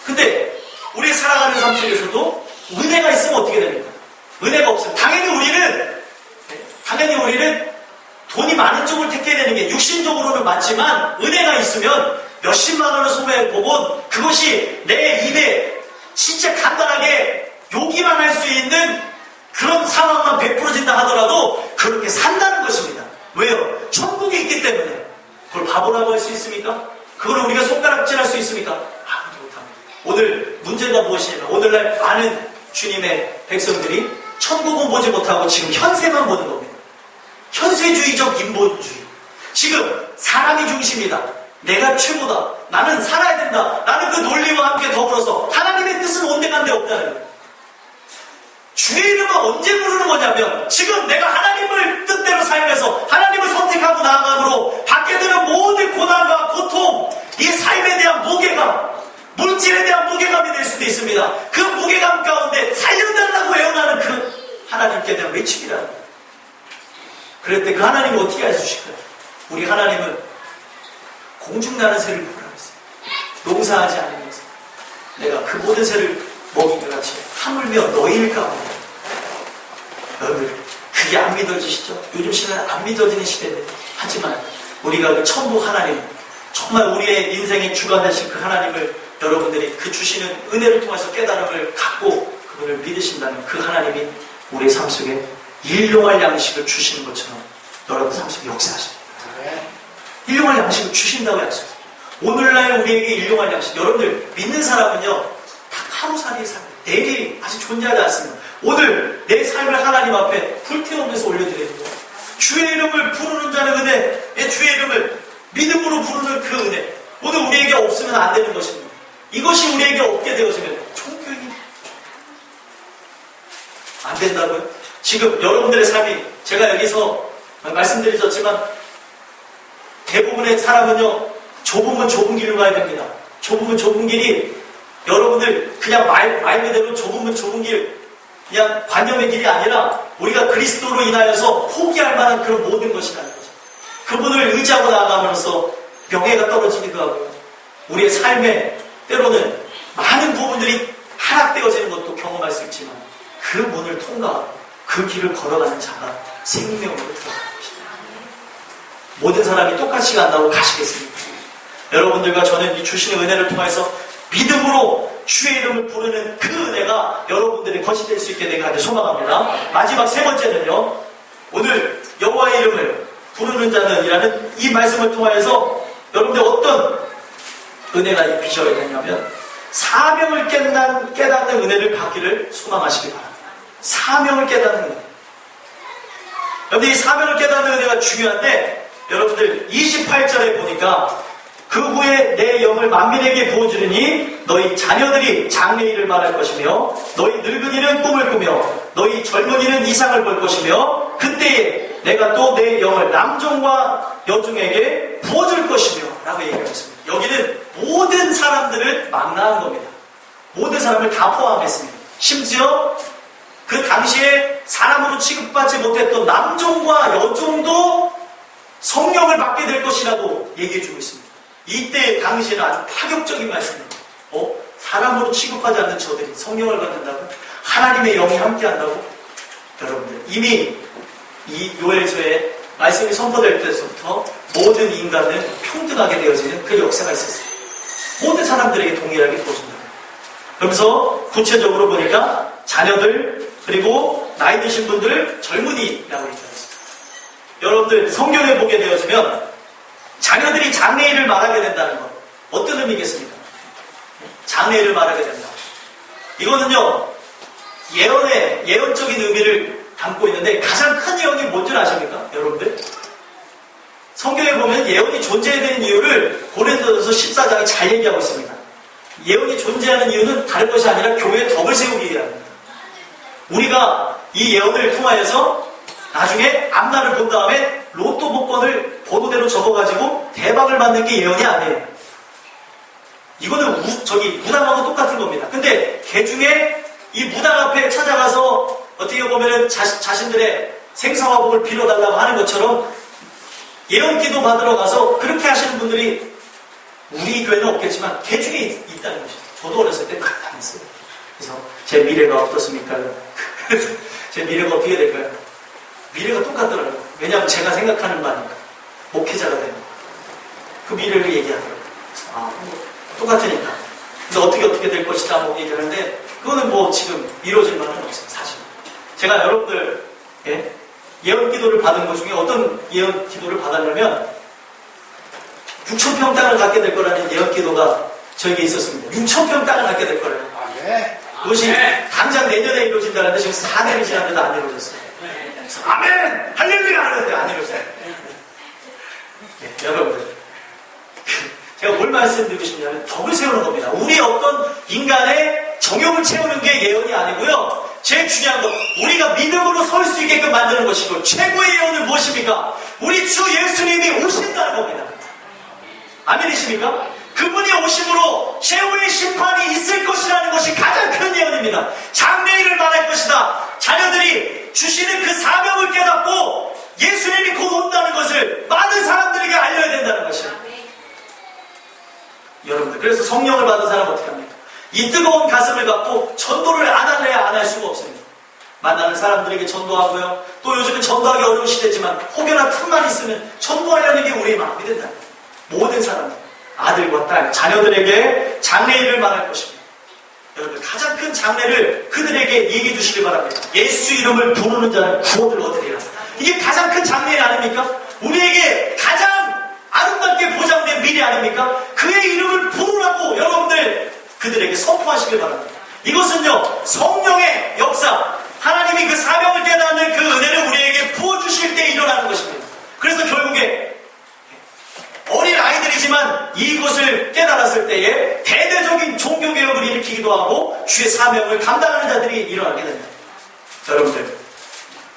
근데 우리 살아가는 삶 속에서도 은혜가 있으면 어떻게 됩니까? 은혜가 없으면 당연히 우리는 돈이 많은 쪽을 택해야 되는 게 육신적으로는 맞지만 은혜가 있으면 몇십만 원을 소매해보곤 그것이 내 입에 진짜 간단하게 욕이만 할 수 있는 그런 상황만 베풀어진다 하더라도 그렇게 산다는 것입니다. 왜요? 천국이 있기 때문에. 그걸 바보라고 할 수 있습니까? 그걸 우리가 손가락질할 수 있습니까? 아무도 못합니다. 오늘 문제가 무엇이냐면 오늘날 많은 주님의 백성들이 천국은 보지 못하고 지금 현세만 보는 겁니다. 현세주의적 인본주의. 지금 사람이 중심이다. 내가 최고다. 나는 살아야 된다. 나는 그 논리와 함께 더불어서 하나님의 뜻은 온데간데 없다는 거예요. 주의 이름은 언제 부르는 거냐면 지금 내가 하나님을 뜻대로 살면서 하나님을 선택하고 나아감으로 받게 되는 모든 고난과 고통, 이 삶에 대한 무게감, 물질에 대한 무게감이 될 수도 있습니다. 그 무게감 가운데 살려달라고 애원하는 그 하나님께 대한 외침이라는 거예요. 그럴 때 그 하나님이 어떻게 해주실까요? 우리 하나님은 공중나는 새를 보라고 했어요. 농사하지 않으면서 내가 그 모든 새를 먹인 것 같이 하물며 너희일까 보다. 여러분, 그게 안 믿어지시죠? 요즘 시대는 안 믿어지는 시대인데 하지만 우리가 그 천국 하나님, 정말 우리의 인생의 주가 되신 그 하나님을 여러분들이 그 주시는 은혜를 통해서 깨달음을 갖고 그분을 믿으신다면 그 하나님이 우리의 삶 속에 일용할 양식을 주시는 것처럼 여러분 삶 속에 역사하십니다. 일용할 양식을 주신다고 약속해요. 오늘날 우리에게 일용할 양식, 여러분들 믿는 사람은요 딱 하루살이의 삶, 내일이 아직 존재하지 않습니다. 오늘 내 삶을 하나님 앞에 불태우면서 올려드리는 거예요. 주의 이름을 부르는 자는 은혜, 주의 이름을 믿음으로 부르는 그 은혜, 오늘 우리에게 없으면 안 되는 것입니다. 이것이 우리에게 없게 되어지면 종교인이 안 된다고요? 지금 여러분들의 삶이, 제가 여기서 말씀드리셨지만 대부분의 사람은요 좁으면 좁은 길로 가야 됩니다. 좁으면 좁은 길이 여러분들 그냥 말 그대로 좁으면 좁은 길, 그냥 관념의 길이 아니라 우리가 그리스도로 인하여서 포기할 만한 그런 모든 것이라는 거죠. 그분을 의지하고 나아가면서 명예가 떨어지기도 하고요. 우리의 삶에 때로는 많은 부분들이 하락되어지는 것도 경험할 수 있지만 그 문을 통과하고 그 길을 걸어가는 자가 생명으로 들어가는 것입니다. 모든 사람이 똑같이 간다고 가시겠습니까? 여러분들과 저는 이 주시는 은혜를 통해서 믿음으로 주의 이름을 부르는 그 은혜가 여러분들의 것이 될 수 있게 되기를 소망합니다. 마지막 세 번째는요, 오늘 여호와의 이름을 부르는 자는 이라는 이 말씀을 통하여서 여러분들 어떤 은혜가 빚어야 되냐면 사명을 깨닫는 은혜를 받기를 소망하시기 바랍니다. 사명을 깨닫는 은혜. 여러분들 이 사명을 깨닫는 은혜가 중요한데 여러분들 28절에 보니까 그 후에 내 영을 만민에게 부어주리니 너희 자녀들이 장래일을 말할 것이며 너희 늙은이는 꿈을 꾸며 너희 젊은이는 이상을 볼 것이며 그때에 내가 또 내 영을 남종과 여종에게 부어줄 것이며 라고 얘기하겠습니다. 여기는 모든 사람들을 망라한 겁니다. 모든 사람을 다 포함했습니다. 심지어 그 당시에 사람으로 취급받지 못했던 남종과 여종도 성령을 받게 될 것이라고 얘기해주고 있습니다. 이때 당시에는 아주 파격적인 말씀입니다. 사람으로 취급하지 않는 저들이 성령을 받는다고? 하나님의 영이 함께한다고? 여러분들, 이미 이 요엘서에 말씀이 선포될 때부터 모든 인간은 평등하게 되어지는 그 역사가 있었어요. 모든 사람들에게 동일하게 보여준다. 그러면서 구체적으로 보니까 자녀들, 그리고 나이 드신 분들, 젊은이라고 얘기했습니다. 여러분들, 성경에 보게 되어지면 자녀들이 장래일을 말하게 된다는 것, 어떤 의미겠습니까? 장래일을 말하게 된다. 이거는요, 예언적인 의미를 담고 있는데 가장 큰 예언이 뭔지 아십니까? 여러분들? 성경에 보면 예언이 존재해야 되는 이유를 고린도전서 14장에 잘 얘기하고 있습니다. 예언이 존재하는 이유는 다른 것이 아니라 교회의 덕을 세우기 위함입니다. 우리가 이 예언을 통하여서 나중에 앞날을 본 다음에 로또 복권을 번호대로 적어가지고 대박을 맞는 게 예언이 아니에요. 이거는 무당하고 똑같은 겁니다. 근데 개중에 이 무당 앞에 찾아가서 어떻게 보면은 자신들의 생사와 복을 빌어달라고 하는 것처럼 예언 기도 받으러 가서 그렇게 하시는 분들이 우리 교회는 없겠지만 개중에 있다는 것이죠. 저도 어렸을 때 많이 당했어요. 그래서 제 미래가 어떻습니까? 제 미래가 어떻게 될까요? 미래가 똑같더라고요. 왜냐하면 제가 생각하는 바니까 목회자가 되는 그 미래를 얘기하더라고요. 똑같으니까. 근데 어떻게 될 것이다 뭐 얘기하는데 그거는 뭐 지금 이루어질 만은 없어요. 사실. 제가 여러분들 예언 기도를 받은 것 중에 어떤 예언 기도를 받았냐면 6,000평 땅을 갖게 될 거라는 예언 기도가 저에게 있었습니다. 6,000평 땅을 갖게 될 거래요. 그것이 당장 내년에 이루어진다는데 지금 4년이 지났는데도 안 이루어졌어요. 아멘! 할렐루야! 하는데 안 이루어져요. 여러분들, 제가 뭘 말씀드리고 싶냐면 덕을 세우는 겁니다. 우리 어떤 인간의 정욕을 채우는 게 예언이 아니고요. 제일 중요한 건 우리가 믿음으로 설 수 있게끔 만드는 것이고 최고의 예언은 무엇입니까? 우리 주 예수님이 오신다는 겁니다. 아멘이십니까? 그분이 오심으로 최후의 심판이 있을 것이라는 것이 가장 큰 예언입니다. 장래일을 말할 것이다. 자녀들이 주시는 그 사명을 깨닫고 예수님이 곧 온다는 것을 많은 사람들에게 알려야 된다는 것이에요. 여러분들, 그래서 성령을 받은 사람은 어떻게 합니까? 이 뜨거운 가슴을 갖고 전도를 안 할래야 안 할 수가 없습니다. 만나는 사람들에게 전도하고요. 또 요즘은 전도하기 어려운 시대지만 혹여나 틈만 있으면 전도하려는 게 우리의 마음이 된다. 모든 사람들, 아들과 딸, 자녀들에게 장래일을 말할 것입니다. 여러분, 가장 큰 장래를 그들에게 얘기해 주시기 바랍니다. 예수 이름을 부르는 자는 구원을 얻으리라. 이게 가장 큰 장래일 아닙니까? 우리에게 가장 아름답게 보장된 미래 아닙니까? 그의 이름을 부르라고 여러분들 그들에게 선포하시길 바랍니다. 이것은요, 성령의 역사, 하나님이 그 사명을 깨닫는 그 은혜를 우리에게 부어주실 때 일어나는 것입니다. 그래서 결국에 어린 아이들이지만 이것을 깨달았을 때에 대대적인 종교개혁을 일으키기도 하고 주의 사명을 감당하는 자들이 일어나게 됩니다. 여러분들,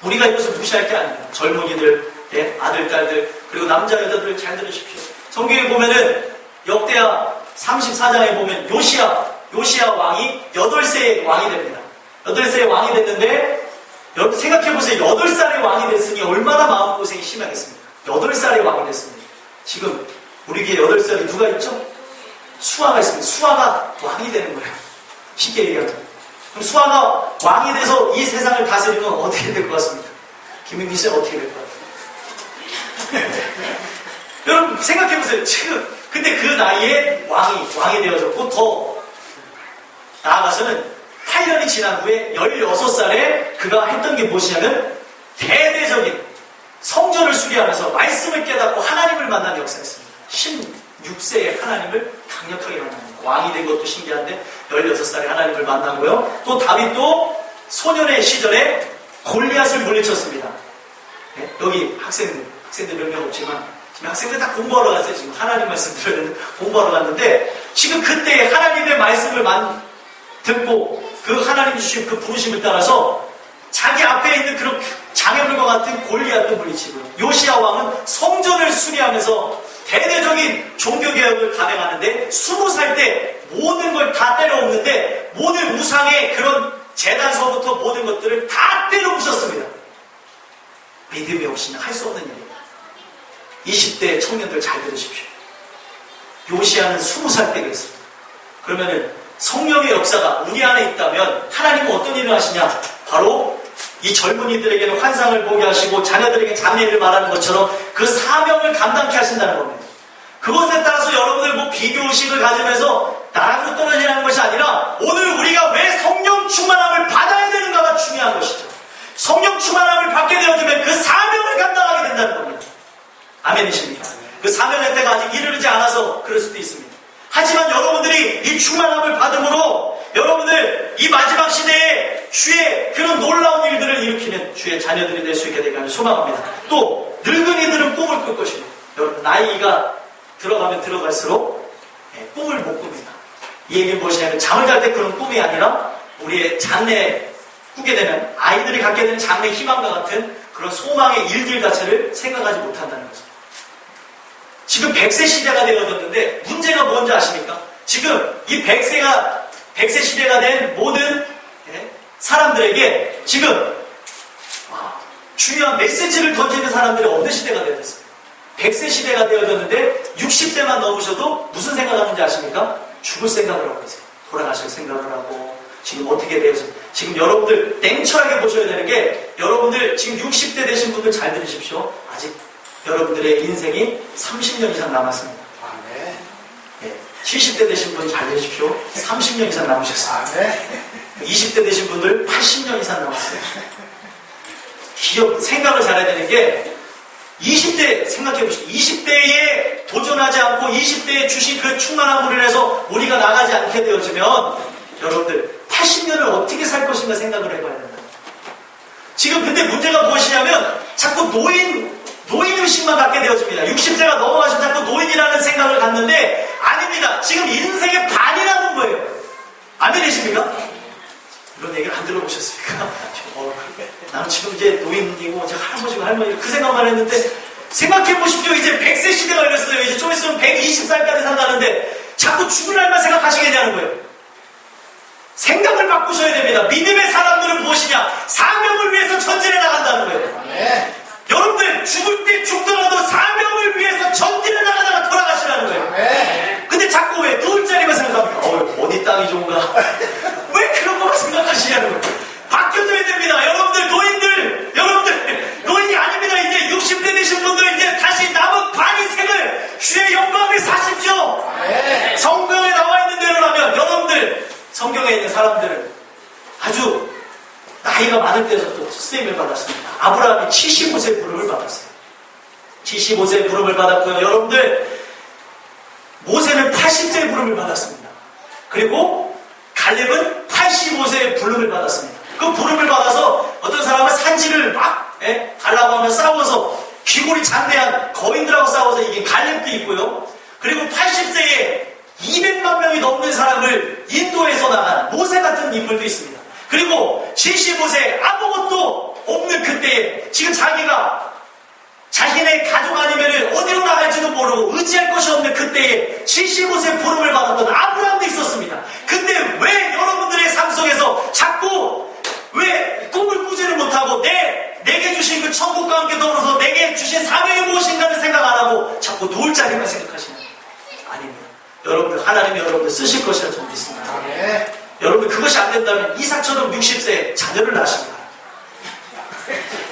우리가 이것을 무시할 게 아닙니다. 젊은이들, 아들, 딸들, 그리고 남자, 여자들 잘 들으십시오. 성경에 보면은 역대하 34장에 보면 요시야 왕이 8세의 왕이 됩니다. 8세의 왕이 됐는데 여러분 생각해보세요. 8살의 왕이 됐으니 얼마나 마음고생이 심하겠습니까? 8살의 왕이 됐습니다. 지금 우리 교회 8살이 누가 있죠? 수아가 있습니다. 수아가 왕이 되는 거예요. 쉽게 얘기하면. 그럼 수아가 왕이 돼서 이 세상을 다스리면 어떻게 될 것 같습니까? 김민기 씨는 어떻게 될 것 같아요? 여러분 생각해보세요. 지금 근데 그 나이에 왕이 되어졌고 더 나아가서는 8년이 지난 후에 16살에 그가 했던 게 무엇이냐면 대대적인 성전을 수리하면서 말씀을 깨닫고 하나님을 만난 역사였습니다. 16세에 하나님을 강력하게 만납니다. 왕이 된 것도 신기한데 16살에 하나님을 만나고요. 또 다윗도 소년의 시절에 골리앗을 물리쳤습니다. 네? 여기 학생들 몇 명 없지만 지금 학생들 다 공부하러 갔어요. 지금 하나님 말씀 들었는데 공부하러 갔는데 지금 그때 하나님의 말씀을 듣고 그 하나님 주신 그 부르심을 따라서 자기 앞에 있는 그런 장애물과 같은 골리앗도 물리치고 요시야 왕은 성전을 수리하면서 대대적인 종교개혁을 감행하는데 20살 때 모든 걸 다 때려엎는데 모든 우상의 그런 재단서부터 모든 것들을 다 때려 부셨습니다. 믿음이 없이는 할 수 없는 일입니다. 20대 청년들 잘 들으십시오. 요시아는 20살 때가 있습니다. 그러면은 성령의 역사가 우리 안에 있다면 하나님은 어떤 일을 하시냐? 바로 이 젊은이들에게는 환상을 보게 하시고 자녀들에게 장래를 말하는 것처럼 그 사명을 감당케 하신다는 겁니다. 그것에 따라서 여러분들 뭐 비교의식을 가지면서 나락으로 떨어지는 것이 아니라 오늘 우리가 왜 성령 충만함을 받아야 되는가가 중요한 것이죠. 성령 충만함을 받게 되어지면 그 사명을 감당하게 된다는 겁니다. 아멘이십니까? 그 사명의 때가 아직 이르지 않아서 그럴 수도 있습니다. 하지만 여러분들이 이 충만함을 받음으로 여러분들 이 마지막 시대에 주의 그런 놀라운 일들을 일으키는 주의 자녀들이 될 수 있게 되기를 소망합니다. 또 늙은이들은 꿈을 꿀 것입니다. 여러분 나이가 들어가면 들어갈수록 꿈을 못 꿉니다. 이 얘기는 무엇이냐면 잠을 잘 때 그런 꿈이 아니라 우리의 장래에 꾸게 되면 아이들이 갖게 되는 장래 희망과 같은 그런 소망의 일들 자체를 생각하지 못한다는 거죠. 지금 100세 시대가 되어졌는데 문제가 뭔지 아십니까? 지금 이 100세 시대가 된 모든 사람들에게 지금 중요한 메시지를 던지는 사람들이 없는 시대가 되어졌습니다. 100세 시대가 되어졌는데 60세만 넘으셔도 무슨 생각하는지 아십니까? 죽을 생각을 하고 계세요. 돌아가실 생각을 하고 지금 어떻게 되어서 지금 여러분들 냉철하게 보셔야 되는 게 여러분들 지금 60대 되신 분들 잘 들으십시오. 아직 여러분들의 인생이 30년 이상 남았습니다. 네. 70대 되신 분 잘 들으십시오. 30년 이상 남으셨습니다. 20대 되신 분들 80년 이상 남았어요. 생각을 잘해야 되는 게 20대 생각해 보시죠. 20대에 도전하지 않고 20대에 주신 그 충만함으로 인해서 우리가 나가지 않게 되어지면 여러분들 80년을 어떻게 살 것인가 생각을 해봐야 된다. 지금 근데 문제가 무엇이냐면 자꾸 노인의식만 갖게 되어집니다. 60세가 넘어가시면 자꾸 노인이라는 생각을 갖는데 아닙니다. 지금 인생의 반이라는 거예요. 아멘이십니까? 이런 얘기를 안 들어보셨습니까? 나는 지금 이제 노인이고 이제 할아버지고 할머니고 그 생각만 했는데 생각해 보십시오. 이제 100세 시대가 열렸어요. 이제 좀 있으면 120살까지 산다는데 자꾸 죽을 날만 생각하시겠냐는 거예요. 생각을 바꾸셔야 됩니다. 믿음의 사람들은 무엇이냐? 사명을 위해서 전진해 나간다는 거예요. 네. 여러분들 죽을 때 죽더라도 사명을 위해서 전진해 나가다가 돌아가시라는 거예요. 네. 근데 자꾸 왜 누울 자리만 생각합니까? 어디 땅이 좋은가? 왜 그런 것만 생각하시냐는 거예요. 바뀌어져야 됩니다. 여러분들 노인이 아닙니다. 이제 60대 되신 분들 이제 다시 남은 반 인생을 주의 영광을 사십시오. 네. 성경에 나와 있는 대로라면 여러분들 성경에 있는 사람들은 아주 나이가 많을 때부터 쓰임을 받았습니다. 아브라함이 75세 부름을 받았어요. 75세 부름을 받았고요. 여러분들 모세는 80세 부름을 받았습니다. 그리고 갈렙은 85세의 부름을 받았습니다. 그 부름을 받아서 어떤 사람은 산지를 막 달라고 하면 싸워서 귀골이 장대한 거인들하고 싸워서 이긴 갈렙도 있고요. 그리고 80세에 200만 명이 넘는 사람을 인도에서 나간 모세 같은 인물도 있습니다. 그리고 75세 아무것도 없는 그때에 지금 자기가 자신의 가족 아니면 어디로 나갈지도 모르고 의지할 것이 없는 그때에 75세 부름을 받았던 아브라함도 있었습니다. 근데 왜 여러분들의 삶 속에서 자꾸 왜 꿈을 꾸지를 못하고 내게 주신 그 천국과 함께 더불어서 내게 주신 사명이 무엇인가를 생각 안 하고 자꾸 누울 자리만 생각하시는 거예요? 아닙니다. 여러분들 하나님이 여러분들 쓰실 것이라 저는 믿습니다. 네. 여러분 그것이 안 된다면 이삭처럼 60세에 자녀를 낳으십니다.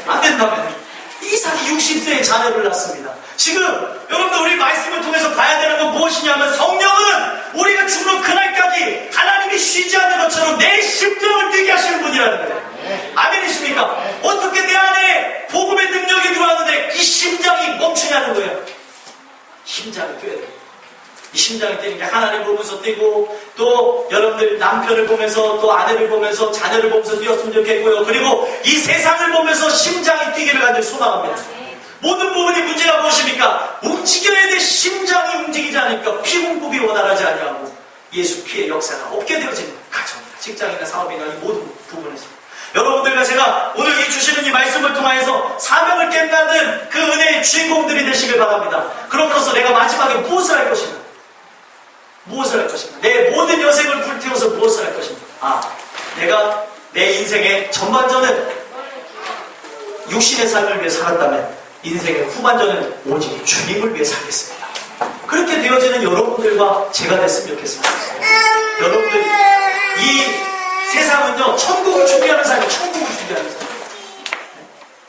안 된다면 이삭이 60세에 자녀를 낳습니다. 지금 여러분들 우리 말씀을 통해서 봐야 되는 건 무엇이냐면 성령은 우리가 죽는 그날까지 하나님이 쉬지 않는 것처럼 내 심정을 뛰게 하시는 분이라는 거예요. 아멘이십니까? 어떻게 내 안에 복음의 능력이 들어왔는데 이 심장이 멈추냐는 거예요. 심장이 뛰어야 돼요. 이 심장이 뛰는 게 하나님 보면서 뛰고 또 여러분들 남편을 보면서 또 아내를 보면서 자녀를 보면서 뛰었으면 좋겠고요. 그리고 이 세상을 보면서 심장이 뛰기를 간절히 소망합니다. 모든 부분이 문제가 무엇입니까? 움직여야 될 심장이 움직이지 않으니까 피공급이 원활하지 아니하고 예수 피의 역사가 없게 되어지는 가정이나 직장이나 사업이나 이 모든 부분에서 여러분들과 제가 오늘 이 주시는 이 말씀을 통하여서 사명을 깨닫는 그 은혜의 주인공들이 되시길 바랍니다. 그럼으로써 내가 마지막에 무엇을 할 것인가? 무엇을 할 것인가? 내 모든 여생을 불태워서 무엇을 할 것인가? 내가 내 인생의 전반전은 육신의 삶을 위해 살았다면 인생의 후반전은 오직 주님을 위해 살겠습니다. 그렇게 되어지는 여러분들과 제가 됐으면 좋겠습니다. 여러분들, 이 세상은요, 천국을 준비하는 삶이에요. 천국을 준비하는 삶.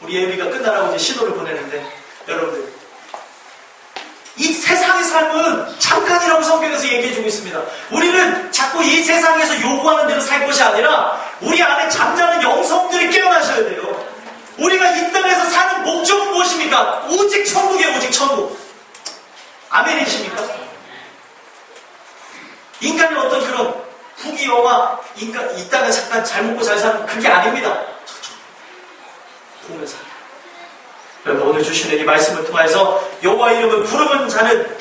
우리 예비가 끝나라고 이제 신호를 보내는데, 여러분들, 이 세상의 삶은 잠깐이라고 성경에서 얘기해주고 있습니다. 우리는 자꾸 이 세상에서 요구하는 대로 살 것이 아니라 우리 안에 잠자는 영성들이 깨어나셔야 돼요. 우리가 이 땅에서 사는 목적은 무엇입니까? 오직 천국이에요. 오직 천국. 아멘이십니까? 인간의 어떤 그런 부귀영화, 이 땅에 잠깐 잘 먹고 잘 사는 그게 아닙니다. 보면서 여러분, 오늘 주시는 이 말씀을 통해서 여호와 이름을 부르는 자는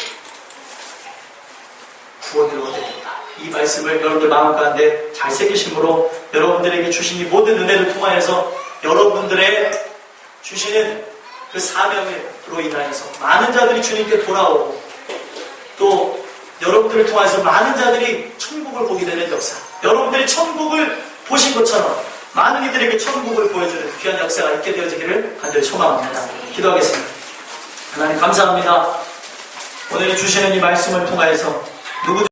구원을 얻게 된다. 이 말씀을 여러분들 마음 가운데 잘 새기심으로 여러분들에게 주신 이 모든 은혜를 통하여서 여러분들의 주시는 그 사명으로 인하여서 많은 자들이 주님께 돌아오고 또 여러분들을 통해서 많은 자들이 천국을 보게 되는 역사, 여러분들이 천국을 보신 것처럼 많은 이들에게 천국을 보여주는 귀한 역사가 있게 되어지기를 간절히 소망합니다. 기도하겠습니다. 하나님 감사합니다. 오늘 주시는 이 말씀을 통하여서 누구든